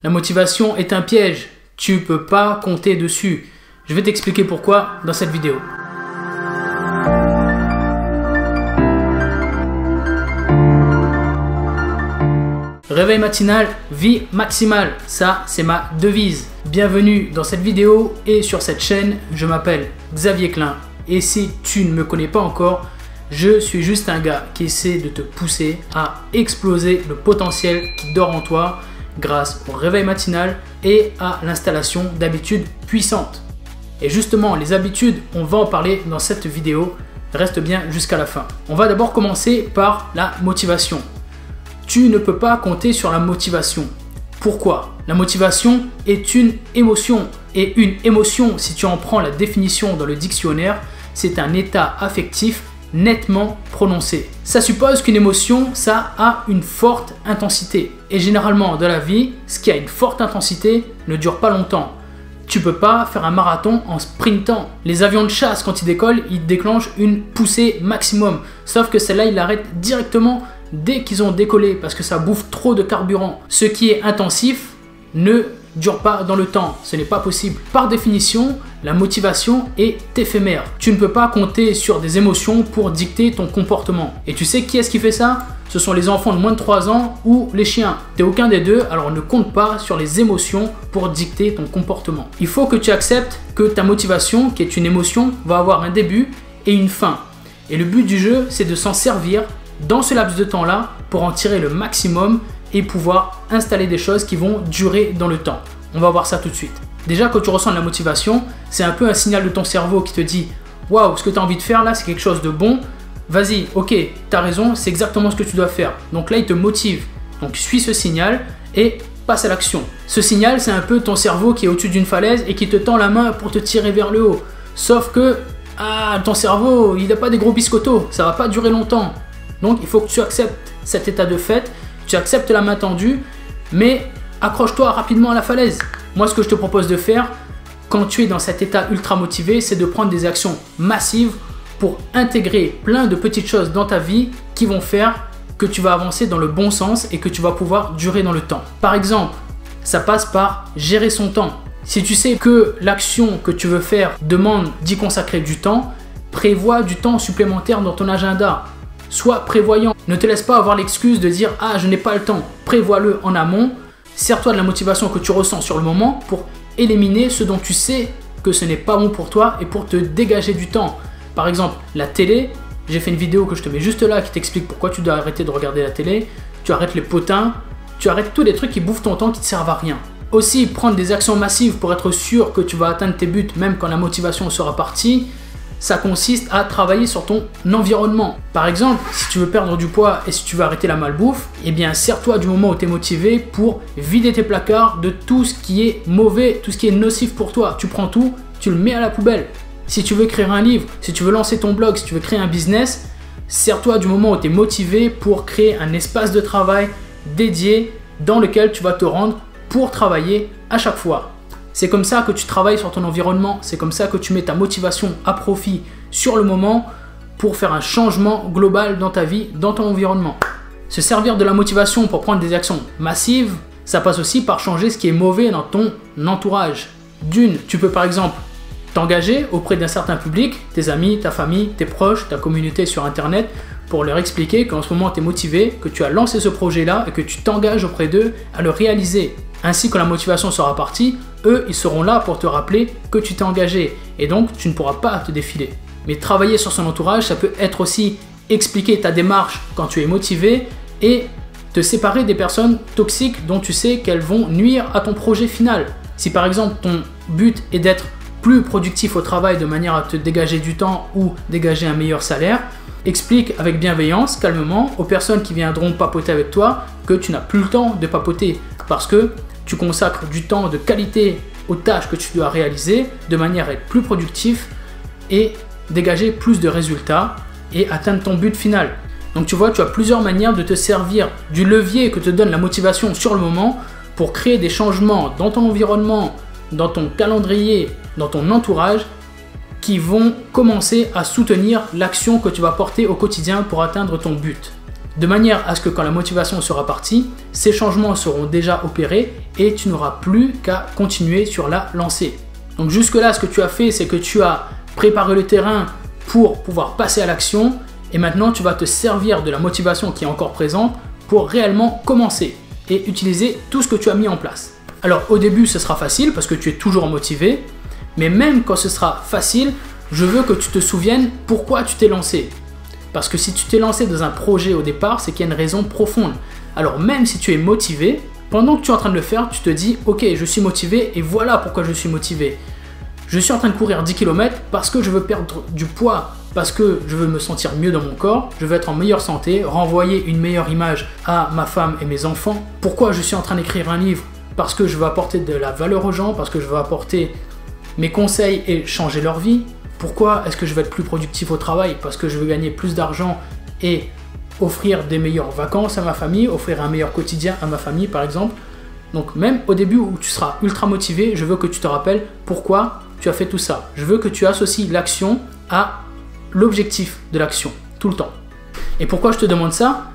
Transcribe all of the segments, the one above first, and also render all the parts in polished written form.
La motivation est un piège, tu peux pas compter dessus. Je vais t'expliquer pourquoi dans cette vidéo. Réveil matinal, vie maximale, ça c'est ma devise. Bienvenue dans cette vidéo et sur cette chaîne, je m'appelle Xavier Klein. Et si tu ne me connais pas encore, je suis juste un gars qui essaie de te pousser à exploser le potentiel qui dort en toi grâce au réveil matinal et à l'installation d'habitudes puissantes. Et justement, les habitudes, on va en parler dans cette vidéo. Reste bien jusqu'à la fin. On va d'abord commencer par la motivation. Tu ne peux pas compter sur la motivation. Pourquoi? La motivation est une émotion. Et une émotion, si tu en prends la définition dans le dictionnaire, c'est un état affectif nettement prononcé. Ça suppose qu'une émotion, ça a une forte intensité. Et généralement, dans la vie, ce qui a une forte intensité ne dure pas longtemps. Tu peux pas faire un marathon en sprintant. Les avions de chasse, quand ils décollent, ils déclenchent une poussée maximum. Sauf que celle-là, ils l'arrêtent directement dès qu'ils ont décollé parce que ça bouffe trop de carburant. Ce qui est intensif ne dure pas dans le temps, ce n'est pas possible. Par définition, la motivation est éphémère. Tu ne peux pas compter sur des émotions pour dicter ton comportement. Et tu sais qui est-ce qui fait ça? Ce sont les enfants de moins de 3 ans ou les chiens. T'es aucun des deux, alors ne compte pas sur les émotions pour dicter ton comportement. Il faut que tu acceptes que ta motivation, qui est une émotion, va avoir un début et une fin. Et le but du jeu, c'est de s'en servir dans ce laps de temps-là pour en tirer le maximum et pouvoir installer des choses qui vont durer dans le temps. On va voir ça tout de suite. Déjà, quand tu ressens de la motivation, c'est un peu un signal de ton cerveau qui te dit « Waouh, ce que tu as envie de faire là, c'est quelque chose de bon. Vas-y, ok, tu as raison, c'est exactement ce que tu dois faire. » Donc là, il te motive. Donc suis ce signal et passe à l'action. Ce signal, c'est un peu ton cerveau qui est au-dessus d'une falaise et qui te tend la main pour te tirer vers le haut. Sauf que ton cerveau, il n'a pas des gros biscottos, ça va pas durer longtemps. Donc il faut que tu acceptes cet état de fait. Tu acceptes la main tendue, mais accroche-toi rapidement à la falaise. Moi, ce que je te propose de faire, quand tu es dans cet état ultra motivé, c'est de prendre des actions massives pour intégrer plein de petites choses dans ta vie qui vont faire que tu vas avancer dans le bon sens et que tu vas pouvoir durer dans le temps. Par exemple, ça passe par gérer son temps. Si tu sais que l'action que tu veux faire demande d'y consacrer du temps, prévois du temps supplémentaire dans ton agenda. Sois prévoyant. Ne te laisse pas avoir l'excuse de dire « Ah, je n'ai pas le temps ». Prévois-le en amont. Sers-toi de la motivation que tu ressens sur le moment pour éliminer ce dont tu sais que ce n'est pas bon pour toi et pour te dégager du temps. Par exemple, la télé. J'ai fait une vidéo que je te mets juste là qui t'explique pourquoi tu dois arrêter de regarder la télé. Tu arrêtes les potins. Tu arrêtes tous les trucs qui bouffent ton temps qui ne te servent à rien. Aussi, prendre des actions massives pour être sûr que tu vas atteindre tes buts même quand la motivation sera partie. Ça consiste à travailler sur ton environnement. Par exemple, si tu veux perdre du poids et si tu veux arrêter la malbouffe, eh bien sers-toi du moment où tu es motivé pour vider tes placards de tout ce qui est mauvais, tout ce qui est nocif pour toi. Tu prends tout, tu le mets à la poubelle. Si tu veux écrire un livre, si tu veux lancer ton blog, si tu veux créer un business, sers-toi du moment où tu es motivé pour créer un espace de travail dédié dans lequel tu vas te rendre pour travailler à chaque fois. C'est comme ça que tu travailles sur ton environnement, c'est comme ça que tu mets ta motivation à profit sur le moment pour faire un changement global dans ta vie, dans ton environnement. Se servir de la motivation pour prendre des actions massives, ça passe aussi par changer ce qui est mauvais dans ton entourage. D'une, tu peux par exemple t'engager auprès d'un certain public, tes amis, ta famille, tes proches, ta communauté sur internet, pour leur expliquer qu'en ce moment tu es motivé, que tu as lancé ce projet-là et que tu t'engages auprès d'eux à le réaliser. Ainsi, quand la motivation sera partie, eux, ils seront là pour te rappeler que tu t'es engagé et donc tu ne pourras pas te défiler. Mais travailler sur son entourage, ça peut être aussi expliquer ta démarche quand tu es motivé et te séparer des personnes toxiques dont tu sais qu'elles vont nuire à ton projet final. Si par exemple ton but est d'être plus productif au travail de manière à te dégager du temps ou dégager un meilleur salaire, explique avec bienveillance, calmement, aux personnes qui viendront papoter avec toi que tu n'as plus le temps de papoter parce que tu consacres du temps de qualité aux tâches que tu dois réaliser de manière à être plus productif et dégager plus de résultats et atteindre ton but final. Donc tu vois, tu as plusieurs manières de te servir du levier que te donne la motivation sur le moment pour créer des changements dans ton environnement, dans ton calendrier, dans ton entourage qui vont commencer à soutenir l'action que tu vas porter au quotidien pour atteindre ton but. De manière à ce que quand la motivation sera partie, ces changements seront déjà opérés et tu n'auras plus qu'à continuer sur la lancée. Donc jusque là, ce que tu as fait, c'est que tu as préparé le terrain pour pouvoir passer à l'action et maintenant tu vas te servir de la motivation qui est encore présente pour réellement commencer et utiliser tout ce que tu as mis en place. Alors au début, ce sera facile parce que tu es toujours motivé, mais même quand ce sera facile, je veux que tu te souviennes pourquoi tu t'es lancé. Parce que si tu t'es lancé dans un projet au départ, c'est qu'il y a une raison profonde. Alors même si tu es motivé, pendant que tu es en train de le faire, tu te dis « Ok, je suis motivé et voilà pourquoi je suis motivé. Je suis en train de courir 10 km parce que je veux perdre du poids, parce que je veux me sentir mieux dans mon corps, je veux être en meilleure santé, renvoyer une meilleure image à ma femme et mes enfants. Pourquoi je suis en train d'écrire un livre? Parce que je veux apporter de la valeur aux gens, parce que je veux apporter mes conseils et changer leur vie. Pourquoi est-ce que je veux être plus productif au travail? Parce que je veux gagner plus d'argent et offrir des meilleures vacances à ma famille, offrir un meilleur quotidien à ma famille par exemple. Donc même au début où tu seras ultra motivé, je veux que tu te rappelles pourquoi tu as fait tout ça. Je veux que tu associes l'action à l'objectif de l'action, tout le temps. Et pourquoi je te demande ça?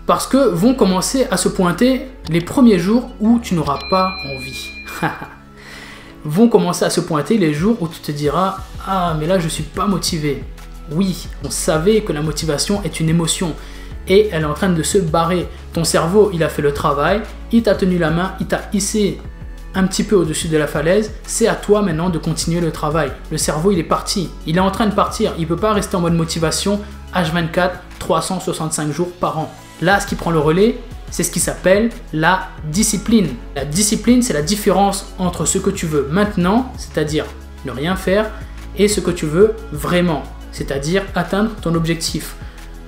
Parce que vont commencer à se pointer les premiers jours où tu n'auras pas envie. Vont commencer à se pointer les jours où tu te diras « Ah, mais là, je ne suis pas motivé. » Oui, on savait que la motivation est une émotion et elle est en train de se barrer. Ton cerveau, il a fait le travail, il t'a tenu la main, il t'a hissé un petit peu au-dessus de la falaise. C'est à toi maintenant de continuer le travail. Le cerveau, il est parti. Il est en train de partir. Il ne peut pas rester en mode motivation H24, 365 jours par an. Là, ce qui prend le relais, c'est ce qui s'appelle la discipline. La discipline, c'est la différence entre ce que tu veux maintenant, c'est-à-dire ne rien faire, et ce que tu veux vraiment, c'est-à-dire atteindre ton objectif.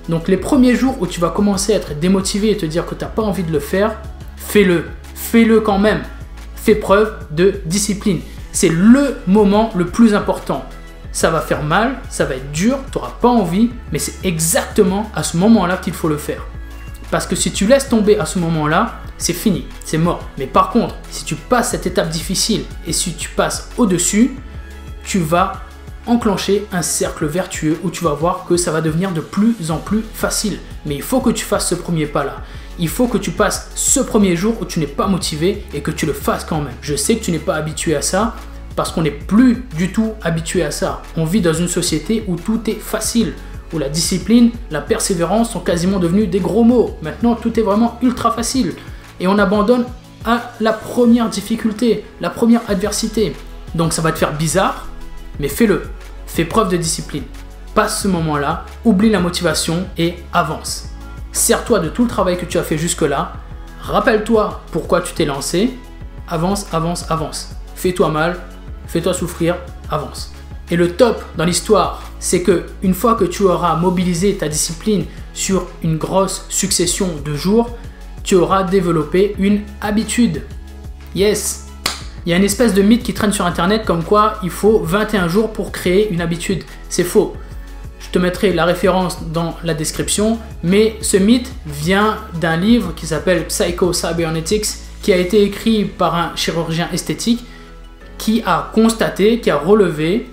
Donc les premiers jours où tu vas commencer à être démotivé et te dire que tu n'as pas envie de le faire, fais-le. Fais-le quand même. Fais preuve de discipline. C'est le moment le plus important. Ça va faire mal, ça va être dur, tu n'auras pas envie, mais c'est exactement à ce moment-là qu'il faut le faire. Parce que si tu laisses tomber à ce moment-là, c'est fini, c'est mort. Mais par contre, si tu passes cette étape difficile et si tu passes au-dessus, tu vas enclencher un cercle vertueux où tu vas voir que ça va devenir de plus en plus facile. Mais il faut que tu fasses ce premier pas-là. Il faut que tu passes ce premier jour où tu n'es pas motivé et que tu le fasses quand même. Je sais que tu n'es pas habitué à ça parce qu'on n'est plus du tout habitué à ça. On vit dans une société où tout est facile, où la discipline, la persévérance sont quasiment devenus des gros mots. Maintenant, tout est vraiment ultra facile. Et on abandonne à la première difficulté, la première adversité. Donc ça va te faire bizarre, mais fais-le. Fais preuve de discipline. Passe ce moment-là, oublie la motivation et avance. Sers-toi de tout le travail que tu as fait jusque-là. Rappelle-toi pourquoi tu t'es lancé. Avance, avance, avance. Fais-toi mal, fais-toi souffrir, avance. Et le top dans l'histoire, c'est que une fois que tu auras mobilisé ta discipline sur une grosse succession de jours, tu auras développé une habitude. Yes! Il y a une espèce de mythe qui traîne sur internet comme quoi il faut 21 jours pour créer une habitude. C'est faux. Je te mettrai la référence dans la description, mais ce mythe vient d'un livre qui s'appelle Psycho Cybernetics, qui a été écrit par un chirurgien esthétique qui a constaté, qui a relevé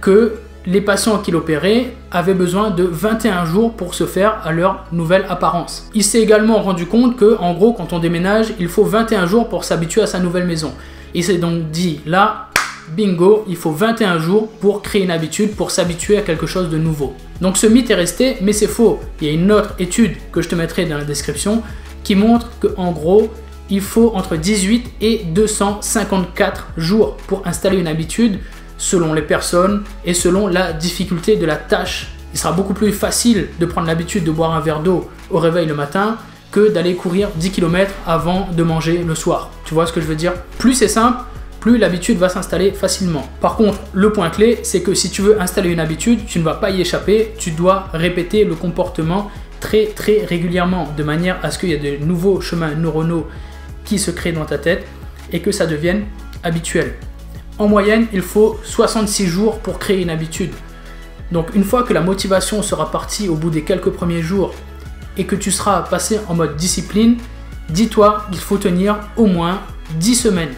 que les patients qu'il opérait avaient besoin de 21 jours pour se faire à leur nouvelle apparence. Il s'est également rendu compte que, en gros, quand on déménage, il faut 21 jours pour s'habituer à sa nouvelle maison. Il s'est donc dit, là, bingo, il faut 21 jours pour créer une habitude, pour s'habituer à quelque chose de nouveau. Donc ce mythe est resté, mais c'est faux. Il y a une autre étude que je te mettrai dans la description qui montre qu'en gros, il faut entre 18 et 254 jours pour installer une habitude selon les personnes et selon la difficulté de la tâche. Il sera beaucoup plus facile de prendre l'habitude de boire un verre d'eau au réveil le matin que d'aller courir 10 km avant de manger le soir. Tu vois ce que je veux dire? Plus c'est simple, plus l'habitude va s'installer facilement. Par contre, le point clé, c'est que si tu veux installer une habitude, tu ne vas pas y échapper, tu dois répéter le comportement très régulièrement, de manière à ce qu'il y ait de nouveaux chemins neuronaux qui se créent dans ta tête et que ça devienne habituel. En moyenne, il faut 66 jours pour créer une habitude. Donc une fois que la motivation sera partie au bout des quelques premiers jours et que tu seras passé en mode discipline, dis-toi qu'il faut tenir au moins 10 semaines.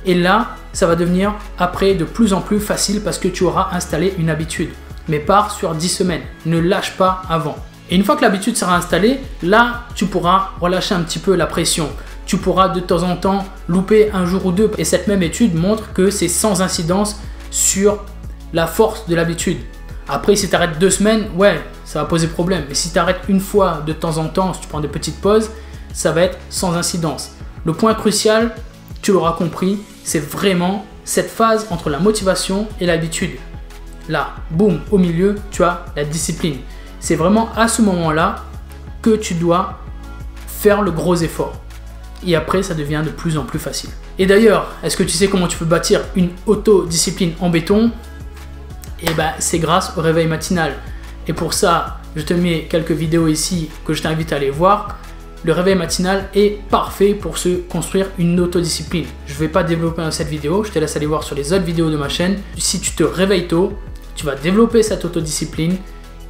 Et là, ça va devenir après de plus en plus facile parce que tu auras installé une habitude. Mais pars sur 10 semaines, ne lâche pas avant. Et une fois que l'habitude sera installée, là, tu pourras relâcher un petit peu la pression. Tu pourras de temps en temps louper un jour ou deux. Et cette même étude montre que c'est sans incidence sur la force de l'habitude. Après, si tu arrêtes 2 semaines, ouais, ça va poser problème. Mais si tu arrêtes une fois de temps en temps, si tu prends des petites pauses, ça va être sans incidence. Le point crucial, tu l'auras compris, c'est vraiment cette phase entre la motivation et l'habitude. Là, boum, au milieu, tu as la discipline. C'est vraiment à ce moment-là que tu dois faire le gros effort. Et après, ça devient de plus en plus facile. Et d'ailleurs, est-ce que tu sais comment tu peux bâtir une autodiscipline en béton? Et ben, c'est grâce au réveil matinal. Et pour ça, je te mets quelques vidéos ici que je t'invite à aller voir. Le réveil matinal est parfait pour se construire une autodiscipline. Je ne vais pas développer dans cette vidéo, je te laisse aller voir sur les autres vidéos de ma chaîne. Si tu te réveilles tôt, tu vas développer cette autodiscipline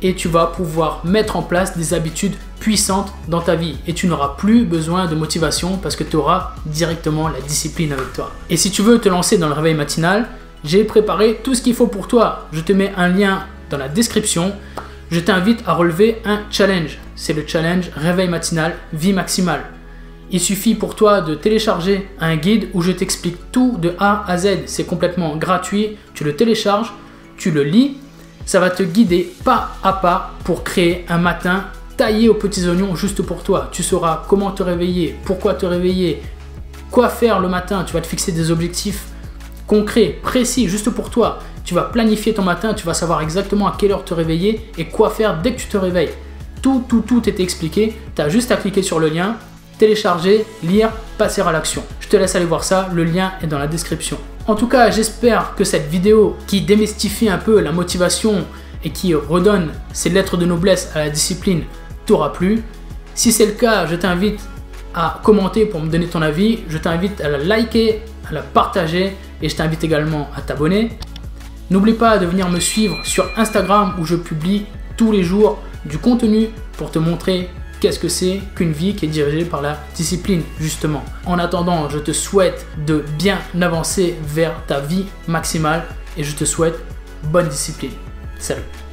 et tu vas pouvoir mettre en place des habitudes puissantes dans ta vie. Et tu n'auras plus besoin de motivation parce que tu auras directement la discipline avec toi. Et si tu veux te lancer dans le réveil matinal, j'ai préparé tout ce qu'il faut pour toi. Je te mets un lien dans la description. Je t'invite à relever un challenge. C'est le challenge réveil matinal, vie maximale. Il suffit pour toi de télécharger un guide où je t'explique tout de A à Z. C'est complètement gratuit. Tu le télécharges, tu le lis. Ça va te guider pas à pas pour créer un matin taillé aux petits oignons juste pour toi. Tu sauras comment te réveiller, pourquoi te réveiller, quoi faire le matin. Tu vas te fixer des objectifs concret, précis, juste pour toi. Tu vas planifier ton matin, tu vas savoir exactement à quelle heure te réveiller et quoi faire dès que tu te réveilles. Tout est expliqué. Tu as juste à cliquer sur le lien, télécharger, lire, passer à l'action. Je te laisse aller voir ça, le lien est dans la description. En tout cas, j'espère que cette vidéo qui démystifie un peu la motivation et qui redonne ses lettres de noblesse à la discipline t'aura plu. Si c'est le cas, je t'invite à commenter pour me donner ton avis. Je t'invite à la liker, à la partager et je t'invite également à t'abonner. N'oublie pas de venir me suivre sur Instagram où je publie tous les jours du contenu pour te montrer qu'est-ce que c'est qu'une vie qui est dirigée par la discipline justement. En attendant, je te souhaite de bien avancer vers ta vie maximale et je te souhaite bonne discipline. Salut!